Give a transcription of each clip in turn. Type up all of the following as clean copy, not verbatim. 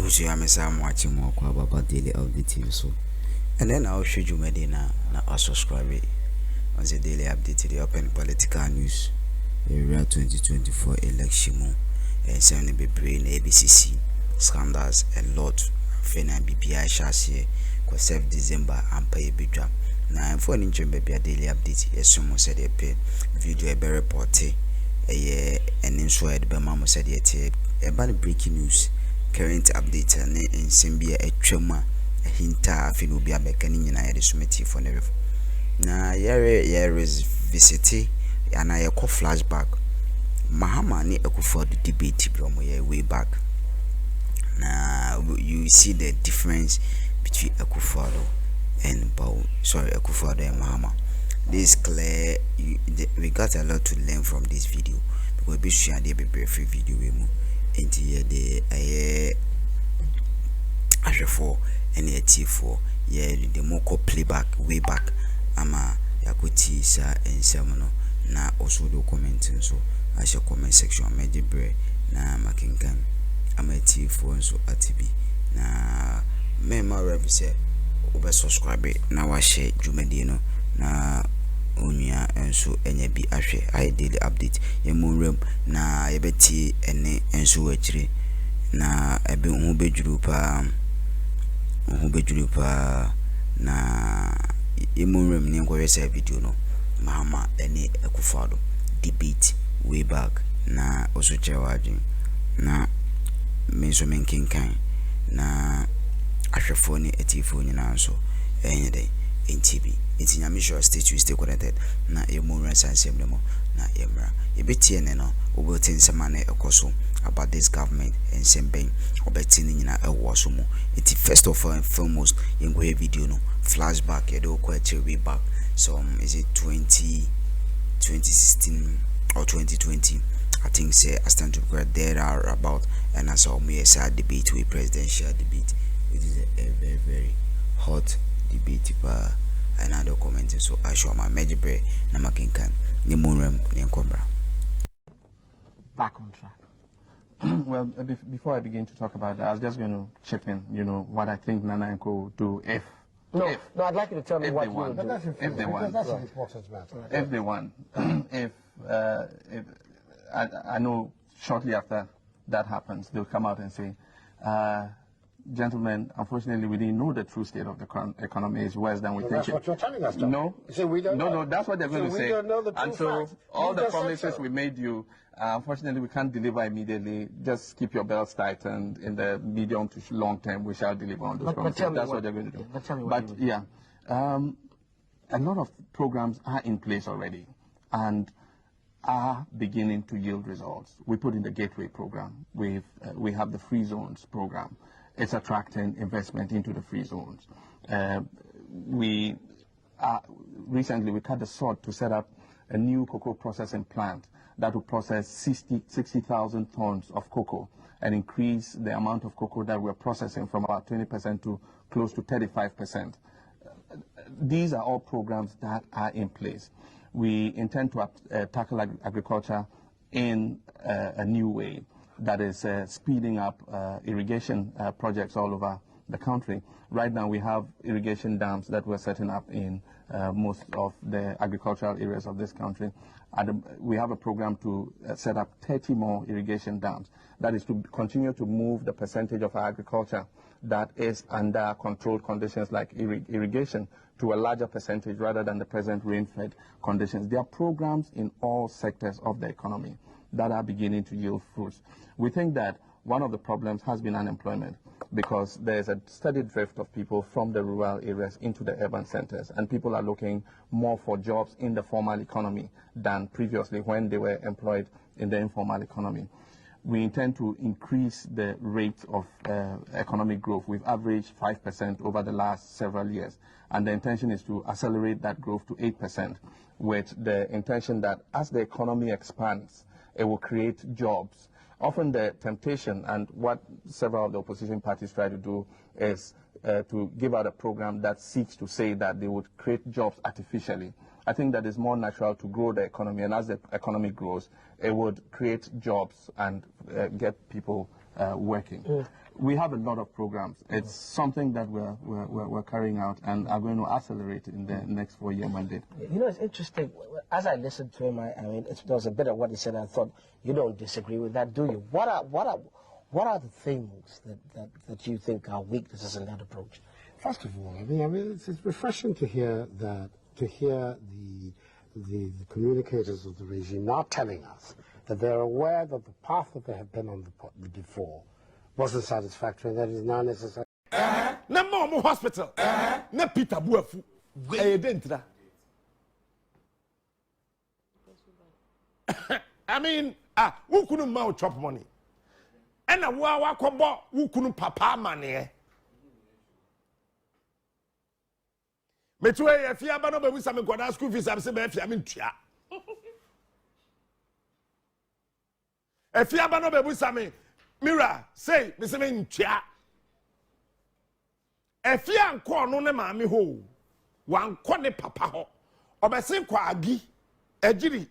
who I'm watching more about daily update so. And then I'll show you Medina na subscribe on the daily update to the open political news. Area 2024 election and 70 be in ABCC scandals and lot Fena BPI chassis for 7 December and pay bidra. Now for an baby a daily update, yes, someone said a pay video a better reporting a and insured by Mamma said a bad breaking news. Current update and Simbia a trauma a hinta feel be a mechanic in a summative for never. Na yere is visiting and I call flashback. Mahama ni for the debate from way back. Now you see the difference between Akufo-Addo and Akufo-Addo and Mahama. This clear. We got a lot to learn from this video because we share the free video we move into the H0ṭ and T4 the moko playback way back ama yakuti sa ensemono na also do commenting so I shall comment section mejibre na makinkan ama T4 so atibi na mema rev say obe subscribe na wa share jumedi no na onya enso enya bi ahwe I daily update yemurem na yebeti ene enso wachire na ebe hu bejuru pa na yemurem ni ngwe say video no Mahama ene Akufo-Addo debate way back na also chewajin na menso menkinkan na H0ṭ ni T4 nyina so enye dey NTB it's in sure stay connected na yemurem sansem mo na yemra yebeti ene no obotin semane ekoso about this government and sembeng obetin nyina ewo so mo it first of all and foremost in go video no flashback e do quite way back so is it 2016 or 2020 I think say I stand to regret there are about and as all me say debate with presidential debate it is a very hot debate and other commenting so I show my major break na makinkan ni munrem ni nkombra back on track. Well, before I begin to talk about that, I was just going to chip in, what I think Nana and Co will do if. No, I'd like you to tell me what you will do. If they want. That's an important matter. If they want. if I know shortly after that happens, they'll come out and say, gentlemen, unfortunately, we didn't know the true state of the economy is worse than we think. That's what you're telling us, though. No. You say we don't know. No, that's what they're going to say. We don't know the true and so facts. all the promises we made you, unfortunately, we can't deliver immediately. Just keep your belts tight, and in the medium to long term, we shall deliver on those promises. That's what they're going to do. But yeah, a lot of programs are in place already and are beginning to yield results. We put in the Gateway program. We have the Free Zones program. It's attracting investment into the free zones. Recently we cut the sword to set up a new cocoa processing plant that will process 60,000 tons of cocoa and increase the amount of cocoa that we're processing from about 20% to close to 35%. These are all programs that are in place. We intend to tackle agriculture in a new way that is speeding up irrigation projects all over the country. Right now we have irrigation dams that we're setting up in most of the agricultural areas of this country. And we have a program to set up 30 more irrigation dams. That is to continue to move the percentage of our agriculture that is under controlled conditions like irrigation to a larger percentage rather than the present rain-fed conditions. There are programs in all sectors of the economy that are beginning to yield fruits. We think that one of the problems has been unemployment because there's a steady drift of people from the rural areas into the urban centers, and people are looking more for jobs in the formal economy than previously when they were employed in the informal economy. We intend to increase the rate of economic growth. We've averaged 5% over the last several years, and the intention is to accelerate that growth to 8%, with the intention that as the economy expands, it will create jobs. Often the temptation, and what several of the opposition parties try to do, is to give out a program that seeks to say that they would create jobs artificially. I think that it's more natural to grow the economy, and as the economy grows, it would create jobs and get people working. We have a lot of programs. It's something that we're carrying out and are going to accelerate in the next 4-year mandate. You know, it's interesting. As I listened to him, I mean, there was a bit of what he said. I thought, you don't disagree with that, do you? What are the things that you think are weaknesses in that approach? First of all, I mean, it's refreshing to hear that, the communicators of the regime now telling us that they're aware that the path that they have been on before wasn't satisfactory, and that is now necessary. Na hospital. Na Peter Buafu. I mean, who couldn't mouth chop money? And a wa kobo who couldn't papa money. Metwe if you abano be wisame kwada school fees am se be afia me ntua. If you abano be wisame Mira say me se me ntua. If you anko no ne maame ho wan ko ne papa ho obese kwa agi ejiri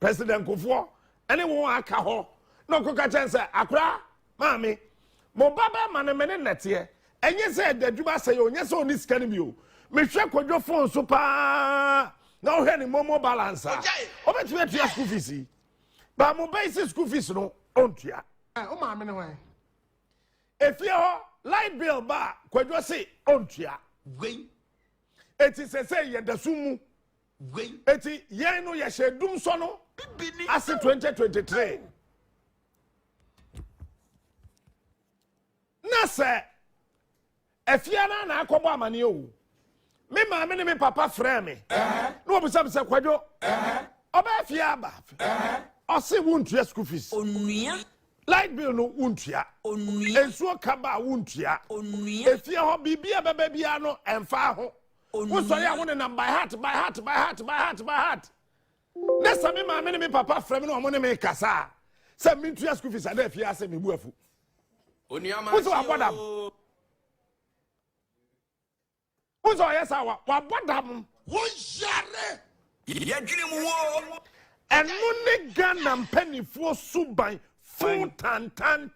president Kofo ene won aka ho no ko ka chen say akra maame mo baba ma ne me ne nete enye say dadwuma say onye say oni sika ne bi o me hwe kodwo phone so pa na o he ni momo balance obetwe atua school fees ba mo base school fees no ontua O maame ne wan if you light bill ba kodwo say ontua Gwen. eti say ye dasumu Gwen. eti yen no ye hyedum so no as 2023 na say efiana na akobo amane o me maame ne me papa frɛ me no obusam say kwadwo oba afia ba o se wontua school fees Onua. light bill no wontua Onua. ensuo kaba wontua Onua. efia ho bibia baba bia no emfa ho wo sori a wo ne na by heart na sami maame ne me papa frɛ me no mo ne me kasa say me ntua school fees ada afia say me buafu Onua ma. Who's our brother? Who's our yes, our bodam? Who's yare? Yadwene mu wo. And no Ghana penny for subai full tan. Kan.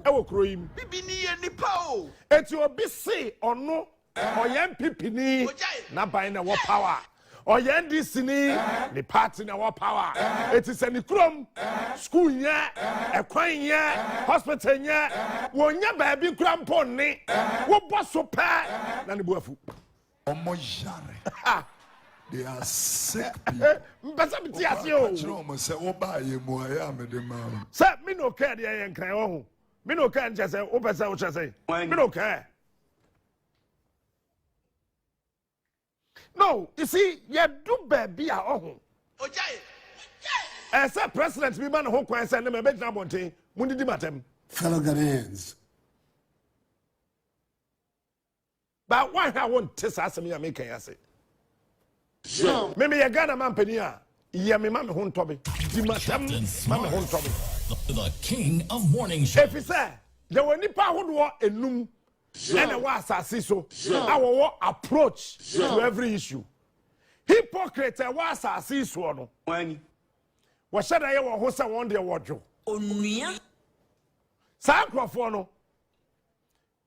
Ewo kroim. Bibi ni ye nipa o. Eti obi say or no or yan pipini na by na what power. Or yan this ni the party na what power. It is any chrome school ya, a coin ya, hospital ya, one ya baby crampon ni, what was so bad than the buafu. They are sick. Sir, me no care the young cry. Me no care just say, open say, me no care. No, you see, you do baby at home. As a president, we man who can send them a bed now, Monte, Mundi Matem. Fellow Ghanaians. But why I won't test us me and make a say? Maybe a Ghana man penia, ya me mamma hon toby, Dimatem, mamma hon toby. The king of morning show. If he said, there were nipa who were a noom. And a was so our approach to every issue. Hypocrite was a season. When What should I ever host a one day wardrobe? Onua. Sacrifono.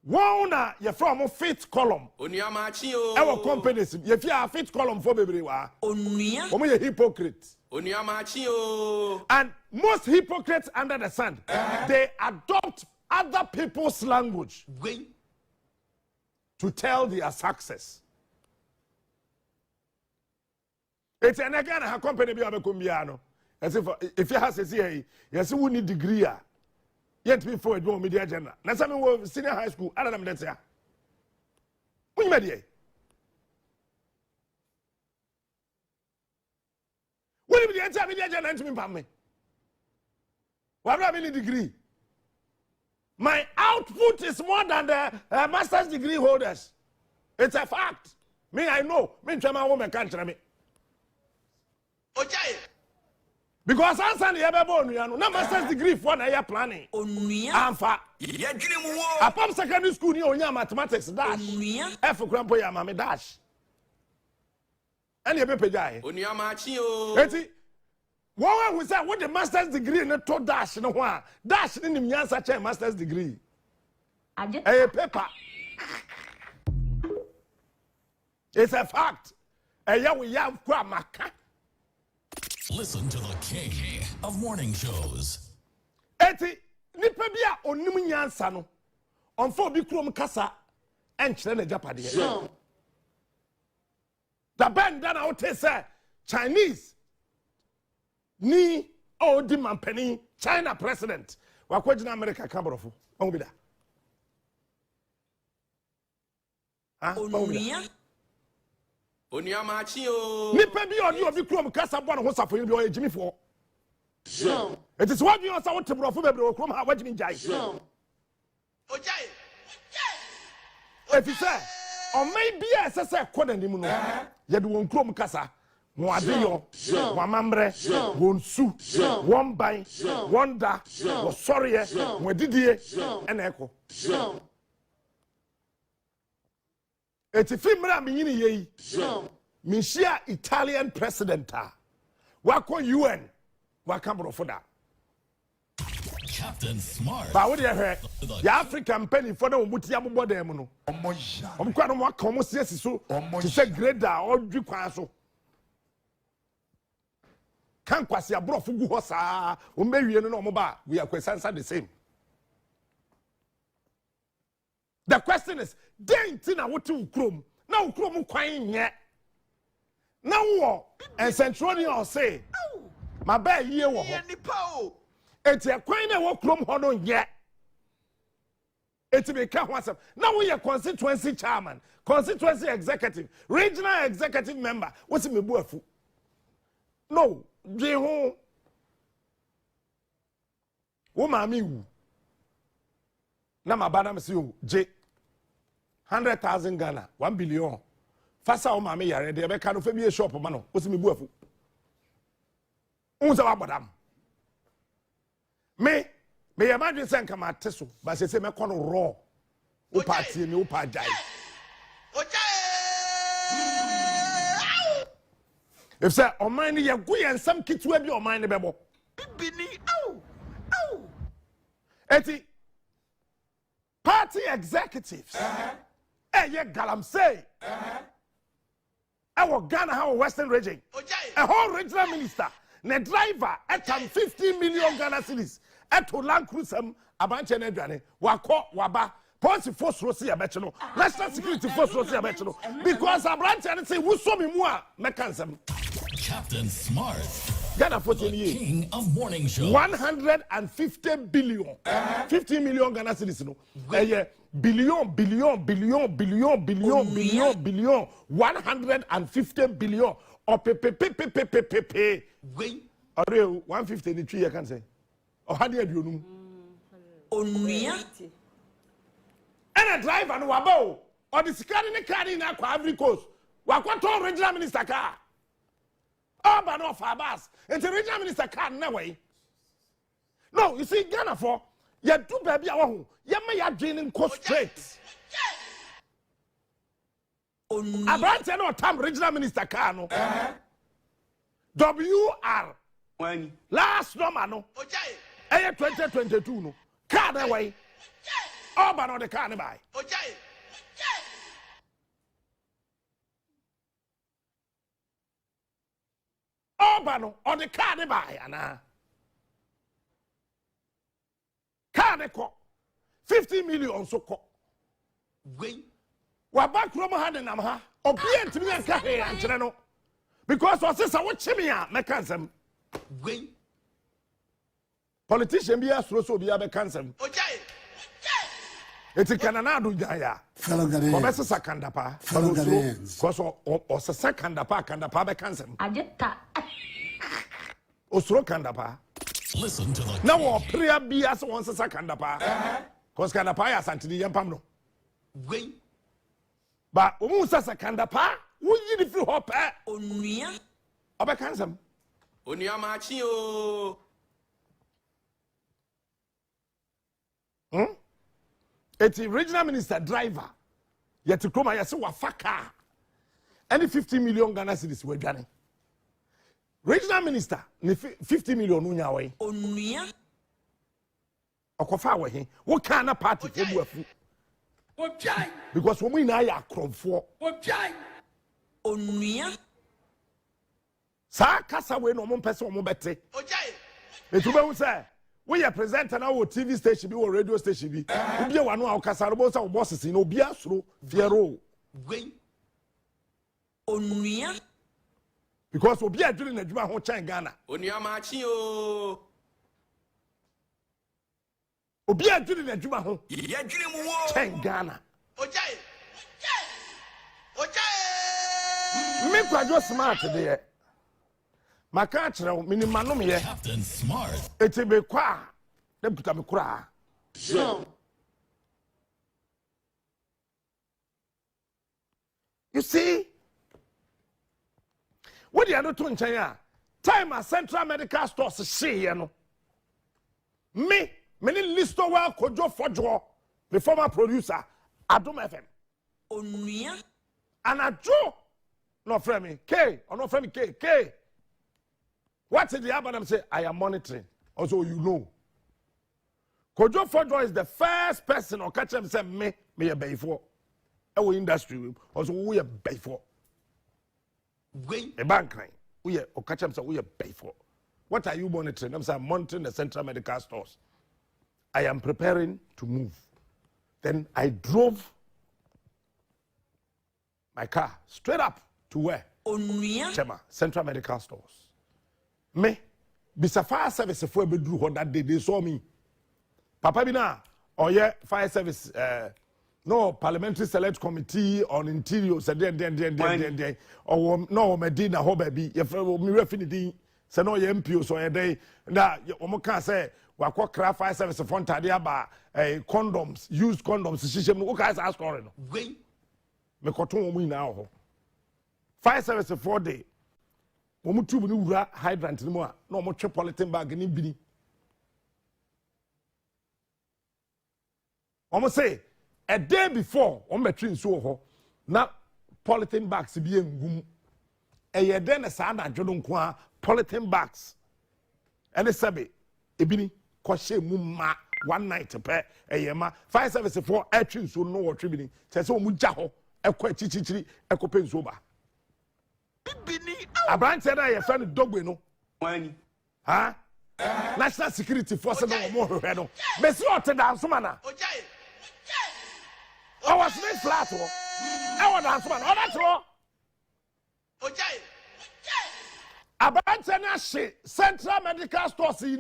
One, you're from a fit column. Onua ma chi o. Our companies, if you are fit column for baby, Onua. for me, a hypocrite. Onua ma chi o. And most hypocrites under the sun, they adopt other people's language Gwen. to tell their success. It's an again a company be a combiano. As if you has a CA, yes, you need degree. Yet before it won't media agenda. Now some were senior high school, other than that. When you will be the entire media agenda to me, Pammy? What have any degree? My output is more than the master's degree holders. It's a fact. Me, I know. Me, Chama woman can't tell me. Because I'm saying the other no master's degree for na planning. Onua. Amfa. Yadwene mu wo. Apam secondary school ni onya mathematics dash. Onua. F crampo ya mame dash. Any be pejai. Onua ma chi o. Eti One who said what the master's degree in a to dash no one. Dash in the such a master's degree. A paper. It's a fact. A young we have Kwamaka. Listen to the king of morning shows. Eti nipebia onum nyansa no. Onfo bi krom kasa enkyere na japade. The band that out say Chinese ni odi mampani China president wakwagina America kabrofo on bi da Onia machi o nipa bi odi obi krom kasa bo no ho safo bi o ejimi fo it is what you say what brofo bebre o krom ha wagimi jai ojai if you say or maybe asese koda nimu no ye de won krom kasa mo adeyo mo mamre won su won ban won da wo sorry mo didie ena eko eti fimra me yini yeyi me share Italian president wako UN waka brofo da Captain Smart. ba wo de hwe ya African penny for the omuti abobɔ dem no omkwa no waka omo siesi so ti se grader odwi kwan so kan kwase abrofo gu ho saa o mewie no omo ba we are questions the same. The question is denti na wote ukrom na ukrom kwan nye na wo and centronian say ma ba yie wo ho eti kwan na wo krom ho no nye eti be ka ho asem na wo ye constituency chairman constituency executive regional executive member wo se mebu afu no dwe ho wo ma mi wu na ma ba na me se o je 100,000 Ghana 1 billion fasa o ma me yare de be ka no fa bi shop ma no wo se mebu afu unza wa bodam me ye ma dwen sen kama teso ba se me kono raw o party me o pa jai if say o man ye go ye nsam kitua bi o man ne bebo bibini eti party executives ye galamsey our Ghana how Western region a whole regional minister ne driver at 50 million Ghana cedis at Land Cruiser abanche na aduane wakọ waba police force rosi abechino national security force rosi abechino because abanche na say wuso me mu a mekansem Captain Smart. Ghana 14 years King of morning shows. 150 billion 50 million Ghana cedis no billion 150 billion or pe ore 150 ni twi ye kan say o hade aduonum onuya ana driver no waba o the sikari ni kari na kwa Ivory Coast wakwato regional minister car ba no for bus into regional minister car na way no you see Ghana for ya do baby a wo ya ma ya dwene ko straight about no time regional minister car no WR wani last number no 2022 no car that way ba no the car ne buy ba no on the car ne buy ana car ne ko 50 million so ko wa ba Akroma ha de nam ha obi entimi anka he ankyere no because osisa wo chimi a mekansem politician bi asoro so obi abekansem eti kanana do jaya Fellow Ghanaians. obesa kandapa Fellow Ghanaians. because osesa kandapa bekansem H0ṭ. osoro kandapa Listen to the na wo prayer bi as won sesa kandapa because kandapa ya santini yempam no ba omu sesa kandapa wo yi di free hop onuya obekansem onuya machi o eti regional minister driver yet Akroma yesi wafaka any 50 million Ghana cedis we dwane regional minister ne 50 million unya way Onuya. okofa we what kind of party for buafu Ojai. because we na ya Akromfo Ojai. Onuya. sa kasa we no mo pese o mo bete Ojai. etuba hu say we ya presenter na wo TV station bi wo radio station bi obi e wano a kasa ro bo say wo boss si na obi asoro fiero Gwen. Onuya. because obi adwiri na dwuma ho chen Ghana Onuya machi o. obi adwiri na dwuma ho Ye dwene mu wo. chen Ghana Ojai. Ojai. me kwadwo smart de maka kire wo minimanom ye Captain Smart. eti be kwa dem kuta me kura you see what you are not doing China time at Central Medical Stores see you know me many list of well kojo fojo the former producer Addo FM Onuya. and Addo no friend me K or no friend me K what's the album say I am monitoring also you know kojo fojo is the first person or catch him say me a before our industry also we a before Gwen. a bank line we or catch him say we a before what are you monitoring I'm saying monitoring the Central Medical Stores I am preparing to move then I drove my car straight up to where Onuya. Chema Central Medical Stores me bisa fire service for be drew that day they saw me papa bina or yeah fire service no parliamentary select committee on interior said then or no medina ho baby you me refinity say no ye MPO so ye day na o can say wa kwa cra fire service for ntade aba condoms used condoms system no guys ask for no Gwen. me koton o mu na ho fire service for day o mu tube ni wura hydrant ni mu a na o mo twe polythene bag ni bini o mo say a day before o metri nso ho na polythene bags bi engum e ye den na sa na dwodo nko a polythene bags ene sebe ebini ko hye mu ma one night pe e ye ma fire service for atri nso no wo twi bini se se o mu gya ho e ko chichichiri e ko pe nso ba Bini. abranche na ye fa no dogbe no Wani. ha national security force no mo hwehwe no be se o te danso mana Ojai. I was made flat. I was dancing. Oh, that's all. Ojai. Abantana she Central Medical Stores in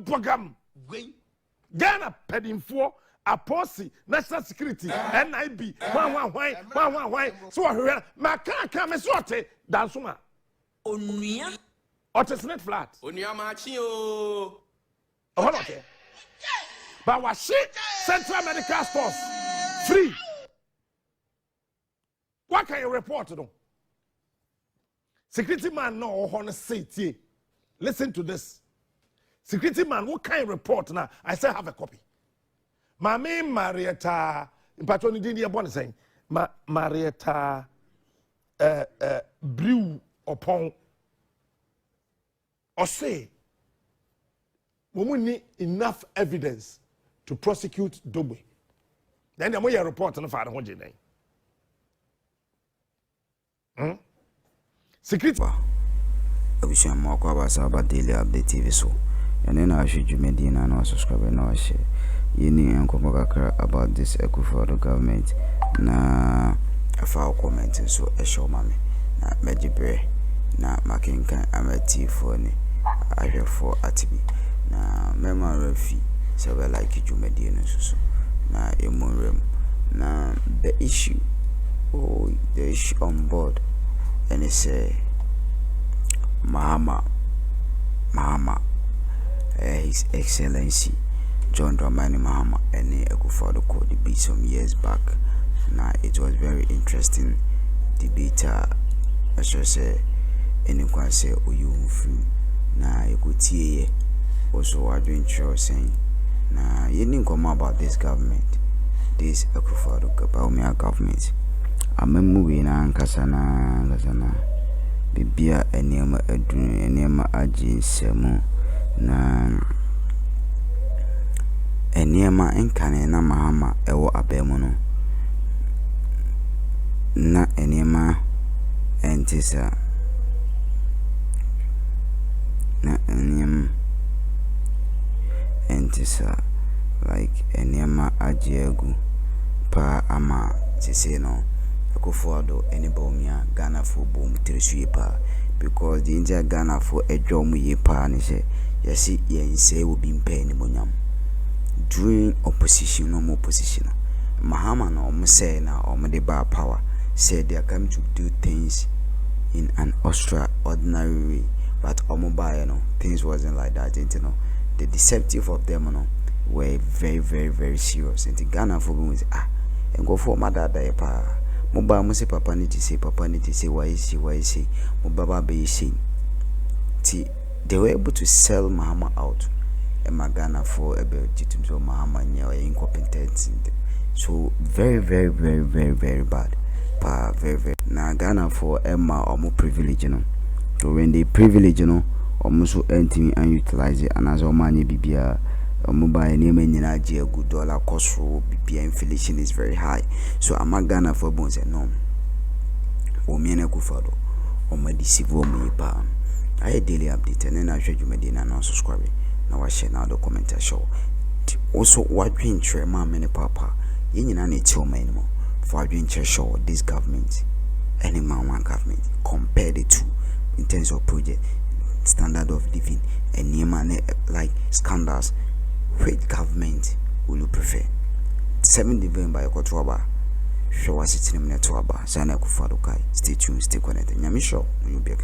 Bogam. Gwen. Ghana pedding for a posse, national security, NIB. Why? So I my car come and sort it. Dansuma. Onuya. Or it's not flat. Onuya machi o. Oh, okay. But was she Central Medical Stores free? What can you report to? Security man no on say listen to this. Security man, what kind of report now? I say have a copy. Mami Marietta, in patron didn't born saying Marietta brew upon or say we need enough evidence to prosecute Dobe. Then the more report on the father what you name. Security. Abusha mwako abasa aba daily update TV so. And then I should you medina and subscribe and share. You need to about this H0ṭ government. Na afa commenting so a show mami. Na mejibre na makinkan ameti for ni. I for atibi. Na mema refi so we like you medina so. Na emurem. Na the issue on board. And it's Mahama, His Excellency John Dramani Mahama, and H0ṭ called debate some years back. Now it was very interesting debate. I should say, anyone say, "Oh, you free." Now you could see also adventure saying, "Now you didn't come about this government, this H0ṭ government." I'm a movie na kasana bibia enema adunu enema agye nsemu na enema enkane na mahama ewo abemu no na enema entisa na enema entisa like enema agye agu pa ama sisi no Akufo-Addo anybomia Ghana for boom pa because the India Ghana for a drum ye pa ni say yesi yen say will be paying monyam during opposition no more opposition Mahama no say na de bar power said they are coming to do things in an extraordinary way but things wasn't like that, you know. The deceptive of them were very very very serious and the Ghana for boom and go for my dad pa Moba must say papa need to say why is he Mobaba be say they were able to sell Mahama out and Magana for about to Mahama or incompetent, so very very very very very bad pa very na Ghana for Emma or more privilege, you know. So when they privilege, you know, almost anything and utilize it and as a money bibia mobile name and a good dollar cost for BPI inflation is very high. So I'm a Ghana for bones and no. O me na Akufo-Addo o ma deceive me pa. I daily update and then I show you Medina and subscribe. Now I share now the comment show. Also what dream try ma many papa. You na need to me anymore. For dream show this government any man one government compare the two in terms of project standard of living and man like scandals. Which government will you prefer? 7 November Yokotoba. Show us sitting in Toaba. Sana Akufo-Addo. Stay tuned, stay connected. Nyamisho, you'll be a